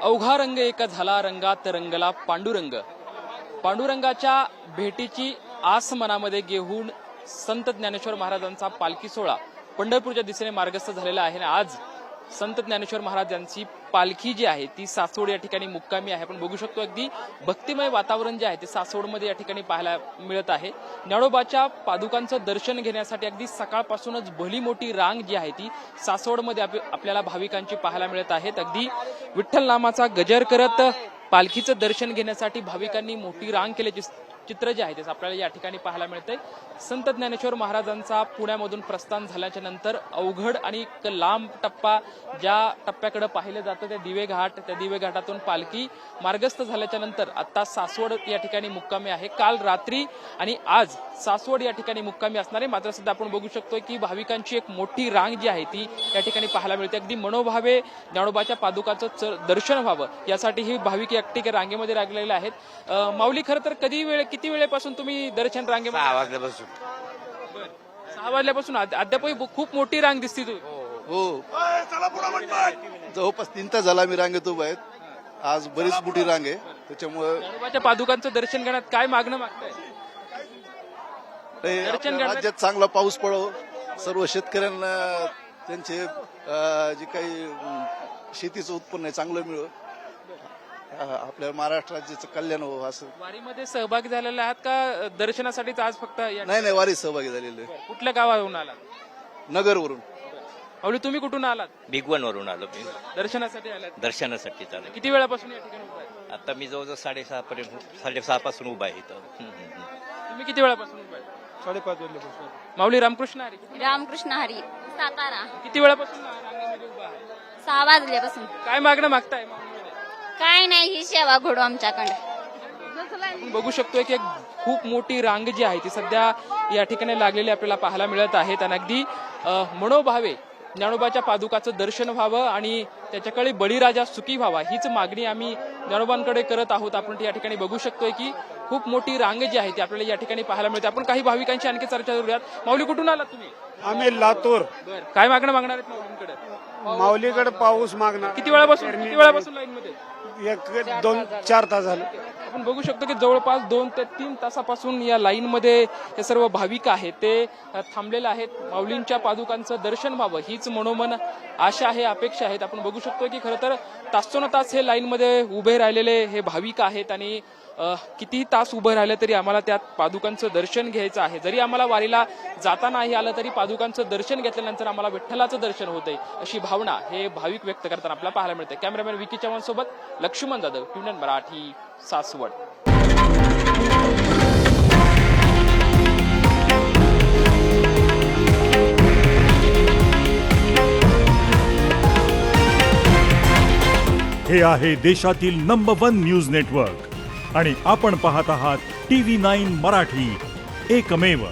अवघा रंग एका झाला रंगात रंगला पांडुरंग. पांडुरंगाच्या भेटीची आस मनामध्ये घेऊन संत ज्ञानेश्वर महाराजांचा पालखी सोहळा पंढरपूरच्या दिशेने मार्गस्थ झालेला आहे. आज संत ज्ञानेश्वर महाराज यांची पालखी जी आहे ती सासवड या ठिकाणी मुक्कामी आहे. आपण बघू शकतो अगदी भक्तिमय वातावरण जे आहे ते सासवडमध्ये या ठिकाणी पाहायला मिळत आहे. ज्ञानोबाच्या पादुकांचं दर्शन घेण्यासाठी अगदी सकाळपासूनच भली मोठी रांग जी आहे ती सासवडमध्ये आपल्याला भाविकांची पाहायला मिळत आहेत. अगदी विठ्ठल नामाचा गजर करत पालखीचं दर्शन घेण्यासाठी भाविकांनी मोठी रांग केल्याची चित्र जे आहे ते आपल्याला या ठिकाणी पाहायला मिळतंय. संत ज्ञानेश्वर महाराजांचा पुण्यामधून प्रस्थान झाल्याच्या नंतर अवघड आणि लांब टप्पा ज्या टप्प्याकडे पाहिलं जातं त्या दिवे घाट, त्या दिवे घाटातून पालखी मार्गस्थ झाल्याच्या नंतर आता सासवड या ठिकाणी मुक्कामी आहे. काल रात्री आणि आज सासवड या ठिकाणी मुक्कामी असणार आहे. मात्र सध्या आपण बघू शकतो की भाविकांची एक मोठी रांग जी आहे ती या ठिकाणी पाहायला मिळते. अगदी मनोभावे ज्ञानोबाच्या पादुकाचं दर्शन व्हावं यासाठी ही भाविक एकटी रांगेमध्ये लागलेले आहेत. माऊली, खरं तर किती वेळेपासून तुम्ही दर्शन रांगेमध्ये? 6 वाजल्यापासून. 6 वाजल्यापासून अद्यापही खूप मोठी रांग दिसते. हो, जवळपास 3 तास झाला मी रांगेत उभा आहे. आज बरीच मोठी रांग आहे, त्याच्यामुळे ज्ञानोबाच्या पादुकांचं दर्शन घेण्यात काय मागणं मागताय? राज्यात चांगला पाऊस पडो, सर्व शेतकऱ्यांना त्यांचे जे काही शेतीचं उत्पन्न आहे चांगलं मिळो, आपल्या महाराष्ट्र राज्याचं कल्याण हो. असं वारीमध्ये सहभागी झालेले आहात का दर्शनासाठीच आज फक्त? नाही, वारीत सहभागी झालेले. कुठल्या गावावरून आलात? नगरवरून. माऊली, तुम्ही कुठून आलात? भिगवणवरून आलो मी दर्शनासाठी आलात? दर्शनासाठी चालू. किती वेळापासून या ठिकाणी उभा आहे? आता मी जवळजवळ 6:30 पर्यंत 6:30 पासून उभा आहे इथं. तुम्ही किती वेळापासून उभा आहे? 5:30 वाजल्यापासून. माऊली, रामकृष्ण हरी. रामकृष्ण हरी, सातारा. किती वेळापासून रांगेमध्ये उभा आहे? 6 वाजल्यापासून. काय मागणं मागताय माऊलीमध्ये? काय नाही, ही सेवा घडू आमच्याकडे. आपण बघू शकतोय की एक खूप मोठी रांग जी आहे ती सध्या या ठिकाणी लागलेली आपल्याला पाहायला मिळत आहे. आणि अगदी मनोभावे ज्ञानोबाच्या पादुकाचं दर्शन व्हावं आणि त्याच्याकडे बळीराजा सुखी व्हावा हीच मागणी आम्ही ज्ञानोबांकडे करत आहोत. आपण या ठिकाणी बघू शकतोय की खूप मोठी रांग जी आहे ती आपल्याला या ठिकाणी पाहायला मिळते. आपण काही भाविकांची आणखी चर्चा करूयात. माऊली, कुठून आलात तुम्ही? आम्ही लातूर. काय मागणं मागणार आहेत माऊलींकडे? माऊलीकडे पाऊस मागणार. किती वेळापासून लाईन मध्ये? 1-2-4 तास झाले. आपण बघू शकतो की जवळपास 2 ते 3 तासापासून या लाईन मध्ये हे सर्व भाविक आहेत ते थांबलेले आहेत. माऊलींच्या पादुकांचं दर्शन व्हावं हीच मनोमन आशा आहे, अपेक्षा आहेत. आपण बघू शकतो की खरं तर तास हे लाईन मध्ये उभे राहिलेले हे भाविक आहेत आणि कितीही तास उभं राहिलं तरी आम्हाला त्यात पादुकांचं दर्शन घ्यायचं आहे. जरी आम्हाला वारीला जाता नाही आलं तरी पादुकांचं दर्शन घेतल्यानंतर आम्हाला विठ्ठलाचं दर्शन होतंय अशी भावना हे भाविक व्यक्त करताना आपल्याला पाहायला मिळते. कॅमेरामॅन विकी चव्हाण सोबत लक्ष्मण जाधव, ट्यून इन मराठी, सासवड. हे आहे देशातील नंबर 1 न्यूज नेटवर्क आणि आपण पाहत आहात TV9 मराठी, एकमेव.